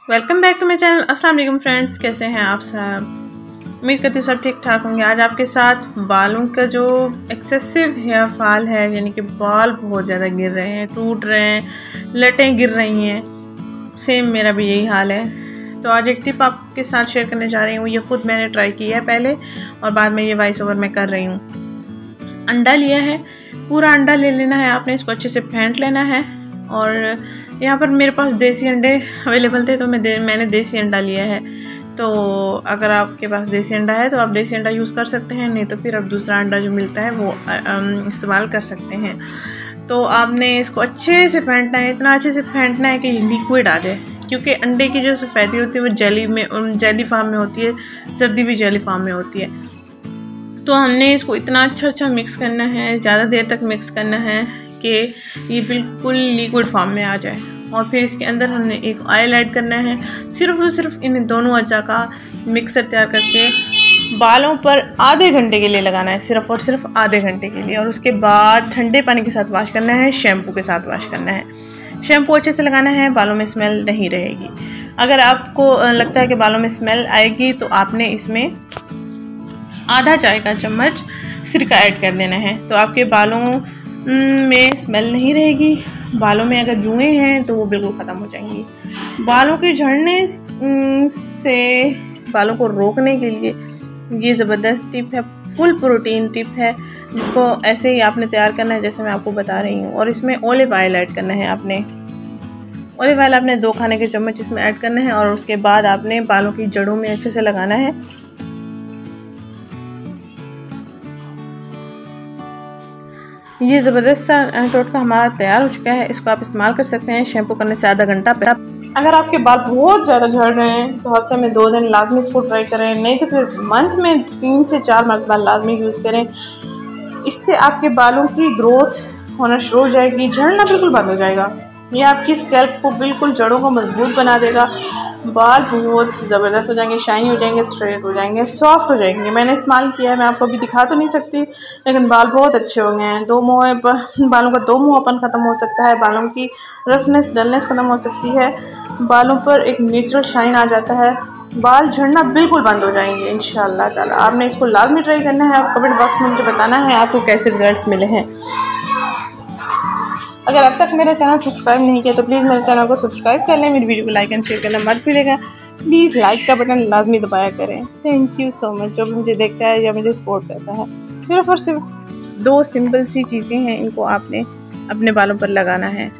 Welcome back to my channel. अस्सलाम वालेकुम friends, कैसे हैं आप सब? उम्मीद करती हूँ सब ठीक ठाक होंगे। आज आपके साथ बालों का जो एक्सेसिव हेयर फॉल है, यानी कि बाल बहुत ज़्यादा गिर रहे हैं, टूट रहे हैं, लटें गिर रही हैं, सेम मेरा भी यही हाल है। तो आज एक टिप आपके साथ शेयर करने जा रही हूँ। ये खुद मैंने ट्राई किया है पहले और बाद में ये वॉइस ओवर मैं कर रही हूँ। अंडा लिया है, पूरा अंडा ले लेना है आपने, इसको अच्छे से फेंट लेना है। और यहाँ पर मेरे पास देसी अंडे अवेलेबल थे तो मैंने देसी अंडा लिया है। तो अगर आपके पास देसी अंडा है तो आप देसी अंडा यूज़ कर सकते हैं, नहीं तो फिर आप दूसरा अंडा जो मिलता है वो इस्तेमाल कर सकते हैं। तो आपने इसको अच्छे से फेंटना है, इतना अच्छे से फेंटना है कि लिक्विड आ जाए, क्योंकि अंडे की जो सफ़ेदी होती है वो जेली फार्म में होती है, सर्दी भी जेली फार्म में होती है। तो हमने इसको इतना अच्छा मिक्स करना है, ज़्यादा देर तक मिक्स करना है कि ये बिल्कुल लिक्विड फॉर्म में आ जाए। और फिर इसके अंदर हमने एक ऑयल ऐड करना है। सिर्फ और सिर्फ इन दोनों अज्जा का मिक्सर तैयार करके बालों पर आधे घंटे के लिए लगाना है, सिर्फ और सिर्फ आधे घंटे के लिए। और उसके बाद ठंडे पानी के साथ वॉश करना है, शैम्पू के साथ वॉश करना है। शैम्पू अच्छे से लगाना है, बालों में स्मेल नहीं रहेगी। अगर आपको लगता है कि बालों में स्मेल आएगी तो आपने इसमें आधा चाय का चम्मच सिरका ऐड कर देना है, तो आपके बालों में स्मेल नहीं रहेगी। बालों में अगर जुएँ हैं तो वो बिल्कुल ख़त्म हो जाएंगी। बालों के झड़ने से बालों को रोकने के लिए ये ज़बरदस्त टिप है, फुल प्रोटीन टिप है, जिसको ऐसे ही आपने तैयार करना है जैसे मैं आपको बता रही हूँ। और इसमें ऑलिव ऑयल ऐड करना है आपने। ऑलिव ऑयल आपने 2 खाने के चम्मच इसमें ऐड करना है और उसके बाद आपने बालों की जड़ों में अच्छे से लगाना है। ये ज़बरदस्त सा टोटका हमारा तैयार हो चुका है। इसको आप इस्तेमाल कर सकते हैं शैम्पू करने से आधा घंटा पहले। अगर आपके बाल बहुत ज़्यादा झड़ रहे हैं तो हफ्ते में 2 दिन लाजमी इसको ट्राई करें, नहीं तो फिर मंथ में 3 से 4 मरतबा लाजमी यूज़ करें। इससे आपके बालों की ग्रोथ होना शुरू हो जाएगी, झड़ना बिल्कुल बंद हो जाएगा। ये आपकी स्कैल्प को बिल्कुल जड़ों को मजबूत बना देगा। बाल बहुत ज़बरदस्त हो जाएंगे, शाइनी हो जाएंगे, स्ट्रेट हो जाएंगे, सॉफ्ट हो जाएंगे। मैंने इस्तेमाल किया है, मैं आपको अभी दिखा तो नहीं सकती, लेकिन बाल बहुत अच्छे हो गए हैं। बालों का 2 मुँहपन ख़त्म हो सकता है, बालों की रफनेस डलनेस ख़त्म हो सकती है, बालों पर एक नेचुरल शाइन आ जाता है, बाल झड़ना बिल्कुल बंद हो जाएंगे इंशाअल्लाह ताला। आपने इसको लाजमी ट्राई करना है। आप कमेंट बॉक्स में मुझे बताना है आपको कैसे रिजल्ट्स मिले हैं। अगर अब तक मेरा चैनल सब्सक्राइब नहीं किया तो प्लीज़ मेरे चैनल को सब्सक्राइब कर लें। मेरी वीडियो को लाइक एंड शेयर करना मत भूलिएगा। प्लीज़ लाइक का बटन लाजमी दबाया करें। थैंक यू सो मच जो मुझे देखता है या मुझे सपोर्ट करता है। सिर्फ और सिर्फ 2 सिंपल सी चीज़ें हैं, इनको आपने अपने बालों पर लगाना है।